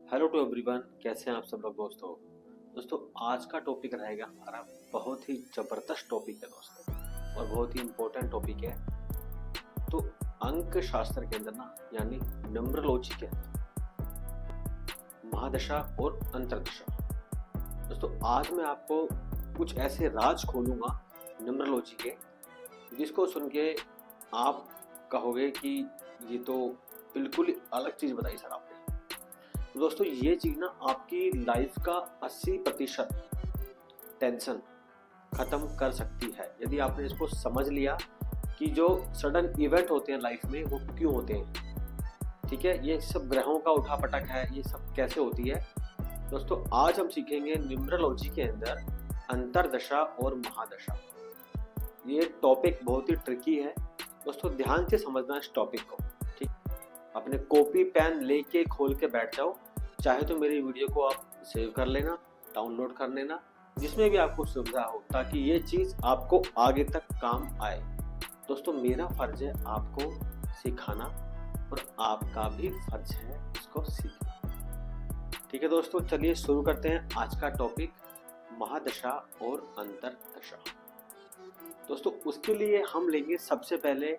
Hello to everyone, कैसे हैं आप सब लोग दोस्तों आज का टॉपिक रहेगा हमारा बहुत ही ज़बरदस्त टॉपिक है दोस्तों, और बहुत ही इम्पोर्टेंट टॉपिक है। तो अंक शास्त्र के अंदर ना, यानी न्यूमरोलॉजी के अंदर महादशा और अंतरदशा। दोस्तों आज मैं आपको कुछ ऐसे राज खोलूंगा न्यूमरोलॉजी के, जिसको सुन के आप कहोगे कि ये तो बिल्कुल ही अलग चीज़ बताई सर आपने। दोस्तों ये चीज़ ना आपकी लाइफ का 80% टेंशन ख़त्म कर सकती है, यदि आपने इसको समझ लिया कि जो सडन इवेंट होते हैं लाइफ में वो क्यों होते हैं। ठीक है, ये सब ग्रहों का उठापटक है, ये सब कैसे होती है। दोस्तों आज हम सीखेंगे न्यूमरोलॉजी के अंदर अंतरदशा और महादशा। ये टॉपिक बहुत ही ट्रिकी है दोस्तों, ध्यान से समझना इस टॉपिक को। ठीक, अपने कॉपी पेन लेके खोल के बैठ जाओ, चाहे तो मेरी वीडियो को आप सेव कर लेना, डाउनलोड कर लेना, जिसमें भी आपको सुविधा हो, ताकि ये चीज़ आपको आगे तक काम आए। दोस्तों मेरा फर्ज है आपको सिखाना, और आपका भी फर्ज है इसको सीखना। ठीक है दोस्तों, चलिए शुरू करते हैं आज का टॉपिक, महादशा और अंतरदशा। दोस्तों उसके लिए हम लेंगे सबसे पहले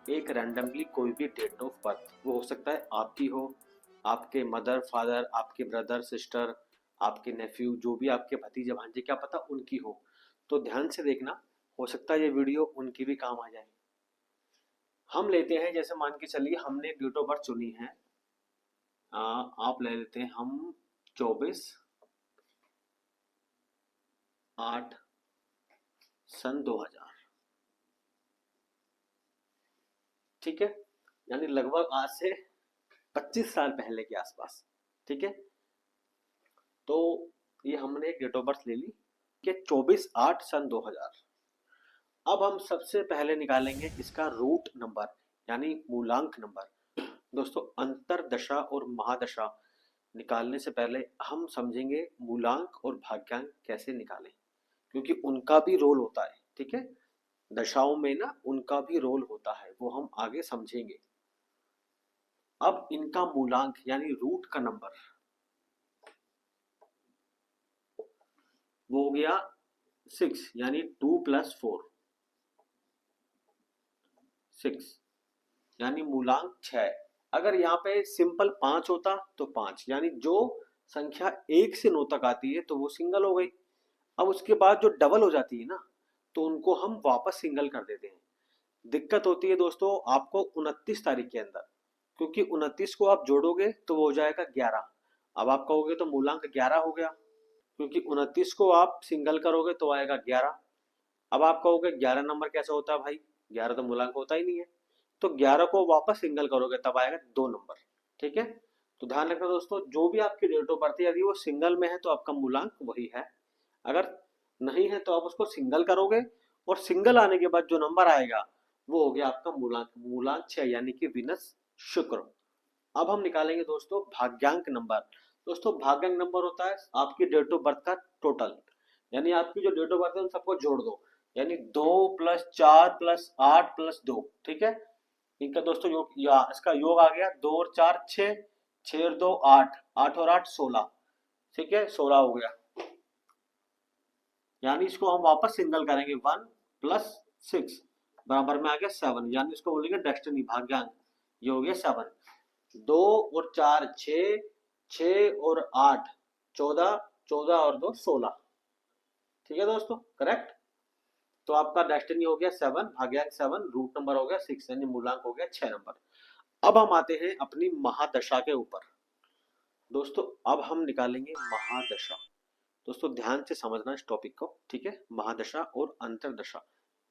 एक रैंडमली कोई भी डेट ऑफ बर्थ। वो हो सकता है आपकी हो, आपके मदर फादर, आपके ब्रदर सिस्टर, आपके नेफ्यू, जो भी आपके भतीजे भांजे, क्या पता उनकी हो। तो ध्यान से देखना, हो सकता है ये वीडियो उनकी भी काम आ जाए। हम लेते हैं, जैसे मान के चलिए हमने डेट ऑफ बर्थ चुनी है, आप ले लेते हैं हम 24/8/2000। ठीक है, यानी लगभग आज से 25 साल पहले के आसपास। ठीक है, तो ये हमने एक डेट ऑफ बर्थ ले ली कि 24/8/2000। अब हम सबसे पहले निकालेंगे इसका रूट नंबर, यानी मूलांक नंबर। दोस्तों अंतरदशा और महादशा निकालने से पहले हम समझेंगे मूलांक और भाग्यांक कैसे निकालें, क्योंकि उनका भी रोल होता है। ठीक है, दशाओं में ना उनका भी रोल होता है, वो हम आगे समझेंगे। अब इनका मूलांक यानी रूट का नंबर वो हो गया 6, यानी 2+4 6, यानी मूलांक 6। अगर यहाँ पे सिंपल 5 होता तो 5, यानी जो संख्या 1 से 9 तक आती है तो वो सिंगल हो गई। अब उसके बाद जो डबल हो जाती है ना, तो उनको हम वापस सिंगल कर देते हैं। दिक्कत होती है दोस्तों आपको 29 तारीख के अंदर, क्योंकि 29 को आप जोड़ोगे तो वो हो जाएगा 11। अब आप कहोगे तो मूलांक 11 हो गया, क्योंकि 29 को आप सिंगल करोगे तो आएगा 11। अब आप कहोगे 11 नंबर कैसे होता है भाई, 11 तो मूलांक होता ही नहीं है। तो 11 को वापस सिंगल करोगे तब आएगा 2 नंबर। ठीक है, तो ध्यान रखना दोस्तों, जो भी आपकी डेट ऑफ बर्थ है यदि वो सिंगल में है तो आपका मूलांक वही है, अगर नहीं है तो आप उसको सिंगल करोगे, और सिंगल आने के बाद जो नंबर आएगा वो हो गया आपका मूलांक। मूलांक 6, यानी कि विनस शुक्र। अब हम निकालेंगे दोस्तों भाग्यांक नंबर। दोस्तों भाग्यांक नंबर होता है आपकी डेट ऑफ बर्थ का टोटल, यानी आपकी जो डेट ऑफ बर्थ है उन सबको जोड़ दो, यानी 2+4+8+2। ठीक है, इनका दोस्तों योग, या इसका योग आ गया 2 और 4 6, 6 और 2 8, 8 और 8 16। ठीक है, 16 हो गया, यानी इसको हम वापस सिंगल करेंगे। 1+6 बराबर में आ गया 7, यानी इसको बोलेंगे डेस्टिनी, भाग्यांक। ये हो गया 7। 2 और 4 6, 6 और 8 14, 14 और 2 16। ठीक है दोस्तों, करेक्ट। तो आपका डेस्टिनी हो गया 7, भाग्यांक 7, रूट नंबर हो गया 6, यानी मूलांक हो गया 6 नंबर। अब हम आते हैं अपनी महादशा के ऊपर। दोस्तों अब हम निकालेंगे महादशा। दोस्तों ध्यान से समझना इस टॉपिक को, ठीक है, महादशा और अंतरदशा।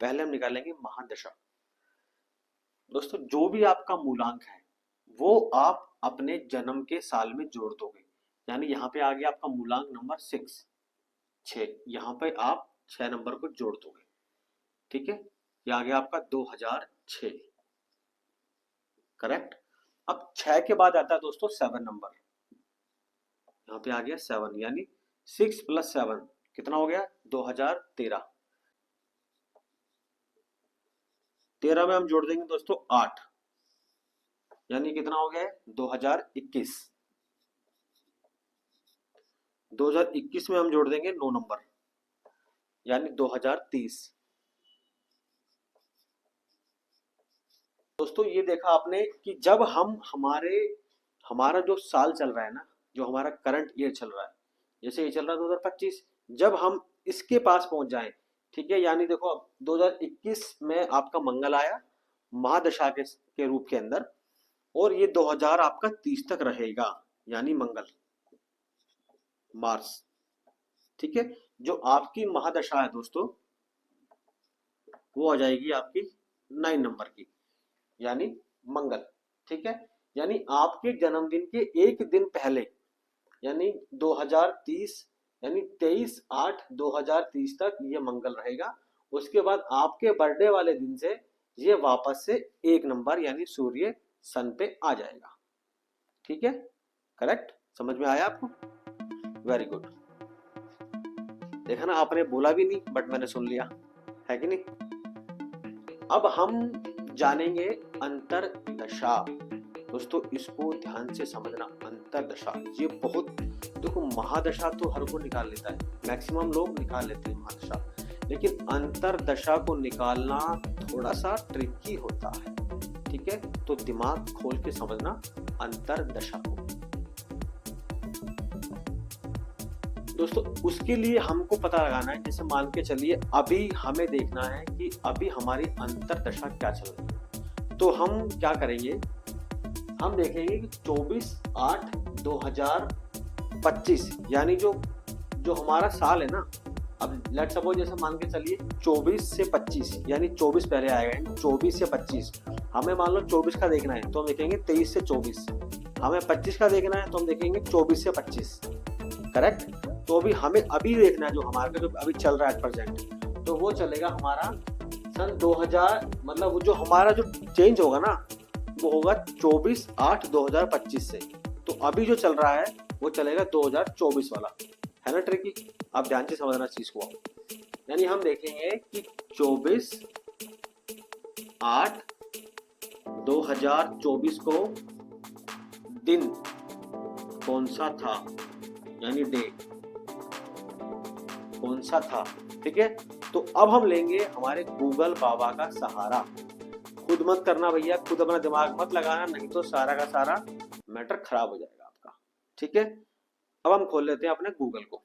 पहले हम निकालेंगे महादशा। दोस्तों जो भी आपका मूलांक है वो आप अपने जन्म के साल में जोड़ दोगे, यानी यहाँ पे आ गया आपका मूलांक नंबर 6, 6, यहाँ पे आप 6 नंबर को जोड़ दोगे। ठीक है, ये आ गया आपका 2006, करेक्ट। अब 6 के बाद आता है दोस्तों 7 नंबर, यहाँ पे आ गया 7, यानी 6+7 कितना हो गया 2013। 13 में हम जोड़ देंगे दोस्तों 8, यानी कितना हो गया 2021। 2021 में हम जोड़ देंगे 9 नंबर, यानी 2030। दोस्तों ये देखा आपने कि जब हम हमारा जो साल चल रहा है ना, जो हमारा करंट ईयर चल रहा है, जैसे ये चल रहा है 2025, जब हम इसके पास पहुंच जाएं, ठीक है, यानी देखो अब 2021 में आपका मंगल आया महादशा के रूप के अंदर, और ये 2000 आपका 30 तक रहेगा, यानी मंगल मार्स, ठीक है। जो आपकी महादशा है दोस्तों वो आ जाएगी आपकी 9 नंबर की, यानी मंगल, ठीक है। यानी आपके जन्मदिन के एक दिन पहले, यानी 2030, यानी 23/8/2030 तक ये मंगल रहेगा। उसके बाद आपके बर्थडे वाले दिन से ये वापस से 1 नंबर यानी सूर्य सन पे आ जाएगा, ठीक है। करेक्ट, समझ में आया आपको? Very good. देखा ना, आपने बोला भी नहीं बट मैंने सुन लिया, है कि नहीं। अब हम जानेंगे अंतरदशा। दोस्तों इसको ध्यान से समझना, अंतरदशा ये बहुत, देखो महादशा तो हर कोई निकाल लेता है, मैक्सिमम लोग निकाल लेते हैं महादशा, लेकिन अंतरदशा को निकालना थोड़ा सा ट्रिकी होता है, ठीक है। तो दिमाग खोल के समझना अंतरदशा को। दोस्तों उसके लिए हमको पता लगाना है, जैसे मान के चलिए अभी हमें देखना है कि अभी हमारी अंतरदशा क्या चल रही है। तो हम क्या करेंगे, हम देखेंगे कि 24/8/2025 यानी जो हमारा साल है ना, अब लेट सपोज जैसे मान के चलिए 24 से 25, यानी 24 पहले आएगा, 24 से 25, हमें मान लो 24 का देखना है तो हम देखेंगे 23 से 24, हमें 25 का देखना है तो हम देखेंगे 24 से 25, करेक्ट। तो अभी हमें अभी देखना है जो हमारा जो अभी चल रहा है प्रेजेंट, तो वो चलेगा हमारा सन 2000, मतलब वो जो हमारा जो चेंज होगा ना वो होगा 24/8/2025 से। तो अभी जो चल रहा है वो चलेगा 2024 वाला, है ना ट्रिकी। आप ध्यान से समझना चीज को, यानी हम देखेंगे कि 24/8/2024 को दिन कौन सा था, यानी डे कौन सा था, ठीक है। तो अब हम लेंगे हमारे गूगल बाबा का सहारा। खुद मत करना भैया, खुद अपना दिमाग मत लगाना, नहीं तो सारा का सारा मैटर खराब हो जाएगा आपका, ठीक है। अब हम खोल लेते हैं अपने गूगल को।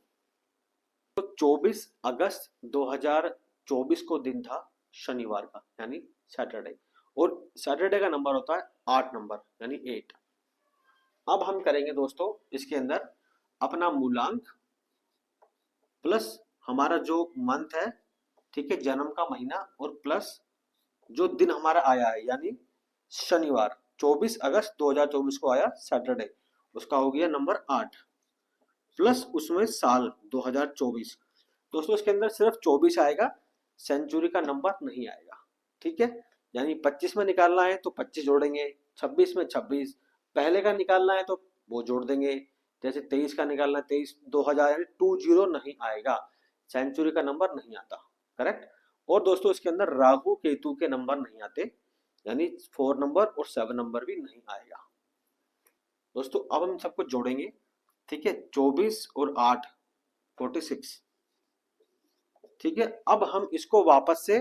तो 24 अगस्त 2024 को दिन था शनिवार का, यानी सैटरडे, और सैटरडे का नंबर होता है 8 नंबर, यानी 8। अब हम करेंगे दोस्तों इसके अंदर अपना मूलांक प्लस हमारा जो मंथ है, ठीक है, जन्म का महीना, और प्लस जो दिन हमारा आया है, यानी शनिवार 24 अगस्त 2024 को आया सैटरडे, उसका हो गया नंबर 8, प्लस उसमें साल 2024। दोस्तों इसके अंदर सिर्फ 24 आएगा, सेंचुरी का नंबर नहीं आएगा, ठीक है। यानी 25 में निकालना है तो 25 जोड़ेंगे, 26 में 26, पहले का निकालना है तो वो जोड़ देंगे, जैसे 23 का निकालना है 23, 2000 यानी 20 नहीं आएगा, सेंचुरी का नंबर नहीं आता, करेक्ट। और दोस्तों इसके अंदर राहु केतु के नंबर नहीं आते, यानी 4 नंबर और 7 नंबर भी नहीं आएगा। दोस्तों अब हम सबको जोड़ेंगे, ठीक है, 24 और 8 46, ठीक है। अब हम इसको वापस से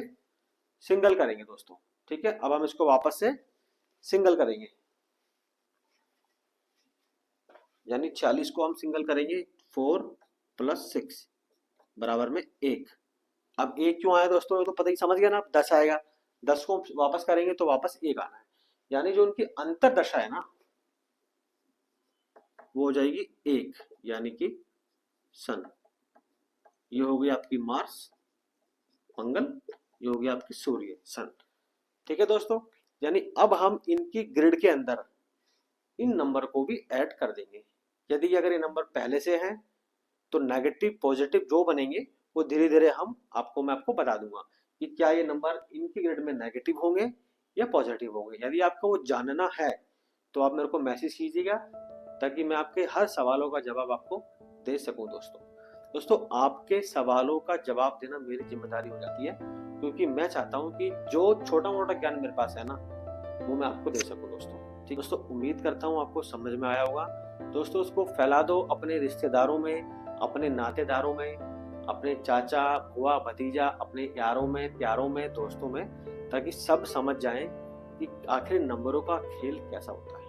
सिंगल करेंगे दोस्तों, ठीक है। अब हम इसको वापस से सिंगल करेंगे, यानी 40 को हम सिंगल करेंगे, 4 + 6 बराबर में 1। अब 1 क्यों आया दोस्तों, तो पता ही समझ गया ना, 10 आएगा, 10 को वापस करेंगे तो वापस 1 आना है, यानी जो उनकी अंतरदशा है ना वो हो जाएगी 1, यानी कि सन। ये हो गई आपकी मार्स मंगल, ये हो गया आपकी सूर्य सन, ठीक है दोस्तों। यानी अब हम इनकी ग्रिड के अंदर इन नंबर को भी ऐड कर देंगे। यदि अगर ये नंबर पहले से हैं तो नेगेटिव पॉजिटिव जो बनेंगे वो धीरे धीरे मैं आपको बता दूंगा कि क्या ये नंबर इनकी ग्रिड में नेगेटिव होंगे या पॉजिटिव होंगे। यदि आपको वो जानना है तो आप मेरे को मैसेज कीजिएगा, ताकि मैं आपके हर सवालों का जवाब आपको दे सकूं। दोस्तों आपके सवालों का जवाब देना मेरी जिम्मेदारी हो जाती है, क्योंकि मैं चाहता हूं कि जो छोटा मोटा ज्ञान मेरे पास है ना वो मैं आपको दे सकूं दोस्तों, ठीक। दोस्तों उम्मीद करता हूं आपको समझ में आया होगा। दोस्तों उसको फैला दो अपने रिश्तेदारों में, अपने नातेदारों में, अपने चाचा बुआ भतीजा, अपने यारों में प्यारों में दोस्तों में, ताकि सब समझ जाएं कि आखिर नंबरों का खेल कैसा होता है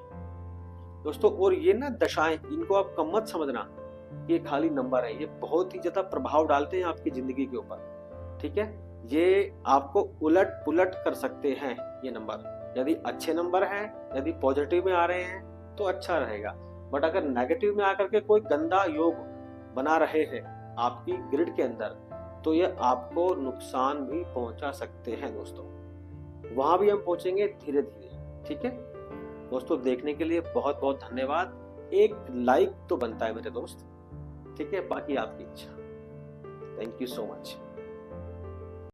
दोस्तों। और ये ना दशाएं, इनको आप कम मत समझना कि ये खाली नंबर है, ये बहुत ही ज्यादा प्रभाव डालते हैं आपकी जिंदगी के ऊपर। ठीक है, ये आपको उलट पुलट कर सकते हैं ये नंबर। यदि अच्छे नंबर हैं, यदि पॉजिटिव में आ रहे हैं तो अच्छा रहेगा, बट अगर नेगेटिव में आकर के कोई गंदा योग बना रहे हैं आपकी ग्रिड के अंदर, तो ये आपको नुकसान भी पहुंचा सकते हैं दोस्तों। वहां भी हम पहुंचेंगे धीरे धीरे। ठीक है दोस्तों, देखने के लिए बहुत बहुत धन्यवाद। एक लाइक तो बनता है मेरे दोस्त। ठीक है, बाकी आपकी इच्छा। Thank you so much.